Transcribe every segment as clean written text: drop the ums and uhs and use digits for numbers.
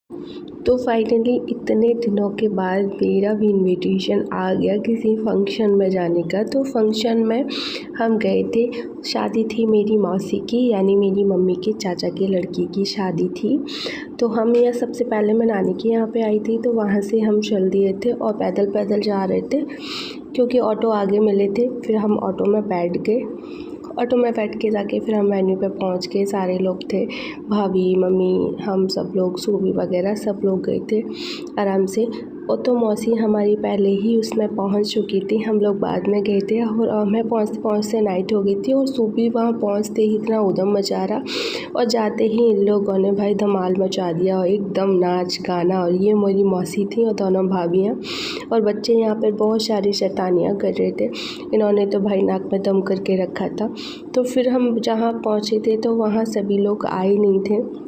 तो फाइनली इतने दिनों के बाद मेरा भी इनविटेशन आ गया किसी फंक्शन में जाने का। तो फंक्शन में हम गए थे, शादी थी मेरी मौसी की, यानी मेरी मम्मी के चाचा के लड़की की शादी थी। तो हम यह सबसे पहले मैं नानी के यहाँ पे आई थी, तो वहाँ से हम चल दिए थे और पैदल पैदल जा रहे थे क्योंकि ऑटो आगे मिले थे। फिर हम ऑटो में बैठ गए, ऑटो में बैठ के जाके फिर हम वेन्यू पे पहुंच गए। सारे लोग थे, भाभी, मम्मी, हम सब लोग, सूबी वगैरह सब लोग गए थे आराम से। और तो मौसी हमारी पहले ही उसमें पहुंच चुकी थी, हम लोग बाद में गए थे। और हमें पहुंचते पहुंचते नाइट हो गई थी और सूबी वहाँ पहुंचते ही इतना उधम मचा रहा और जाते ही इन लोगों ने भाई धमाल मचा दिया, एकदम नाच गाना। और ये मेरी मौसी थी और दोनों भाभियाँ और बच्चे यहाँ पर बहुत सारी शैतानियाँ कर रहे थे। इन्होंने तो भाई नाक में दम करके रखा था। तो फिर हम जहाँ पहुँचे थे तो वहाँ सभी लोग आए नहीं थे।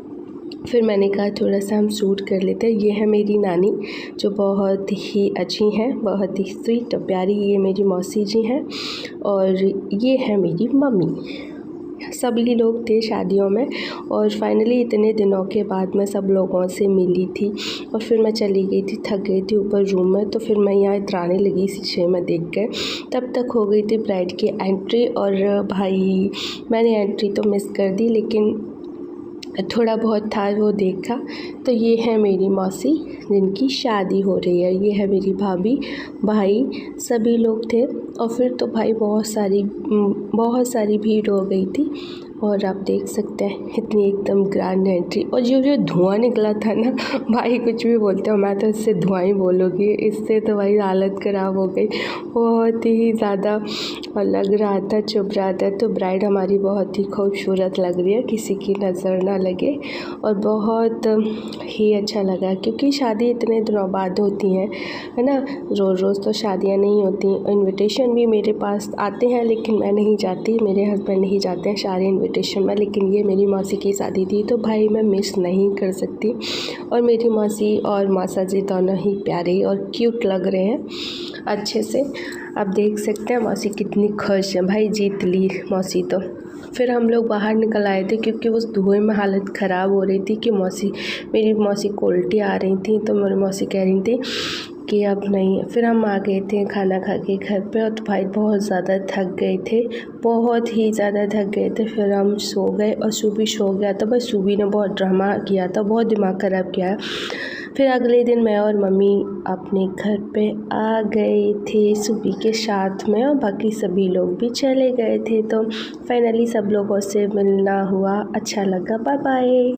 फिर मैंने कहा थोड़ा सा हम शूट कर लेते हैं। ये है मेरी नानी जो बहुत ही अच्छी हैं, बहुत ही स्वीट और प्यारी। ये मेरी मौसी जी हैं और ये है मेरी मम्मी। सभी लोग थे शादियों में और फाइनली इतने दिनों के बाद मैं सब लोगों से मिली थी और फिर मैं चली गई थी, थक गई थी ऊपर रूम में। तो फिर मैं यहाँ इतराने लगी शीशे में देख कर, तब तक हो गई थी ब्राइड की एंट्री। और भाई मैंने एंट्री तो मिस कर दी, लेकिन थोड़ा बहुत था वो देखा। तो ये है मेरी मौसी जिनकी शादी हो रही है, ये है मेरी भाभी, भाई, सभी लोग थे। और फिर तो भाई बहुत सारी भीड़ हो गई थी और आप देख सकते हैं इतनी एकदम ग्रैंड एंट्री। और जो धुआं निकला था ना भाई, कुछ भी बोलते हो, मैं तो इससे धुआं ही बोलूँगी, इससे तो भाई हालत ख़राब हो गई बहुत ही ज़्यादा। और लग रहा था, चुभ रहा था। तो ब्राइड हमारी बहुत ही खूबसूरत लग रही है, किसी की नज़र ना लगे। और बहुत ही अच्छा लगा क्योंकि शादी इतने दिनों बाद होती है ना, रोज़ रोज़ तो शादियां नहीं होती। इनविटेशन भी मेरे पास आते हैं लेकिन मैं नहीं जाती, मेरे हस्बैंड नहीं जाते हैं सारे इनविटेशन में। लेकिन ये मेरी मौसी की शादी थी तो भाई मैं मिस नहीं कर सकती। और मेरी मौसी और मौसा जी दोनों ही प्यारे और क्यूट लग रहे हैं अच्छे से। आप देख सकते हैं मौसी कितनी खुश है, भाई जीत ली मौसी तो। फिर हम लोग बाहर निकल आए थे क्योंकि उस धुएं में हालत ख़राब हो रही थी कि मेरी मौसी को उल्टी आ रही थी। तो मेरी मौसी कह रही थी कि अब नहीं। फिर हम आ गए थे खाना खा के घर पे और तो भाई बहुत ज़्यादा थक गए थे, बहुत ही ज़्यादा थक गए थे। फिर हम सो गए और सूबी सो गया था, बस सूबी ने बहुत ड्रामा किया था, बहुत दिमाग ख़राब किया। फिर अगले दिन मैं और मम्मी अपने घर पे आ गए थे सूबी के साथ में और बाकी सभी लोग भी चले गए थे। तो फाइनली सब लोगों से मिलना हुआ, अच्छा लगा। Bye bye.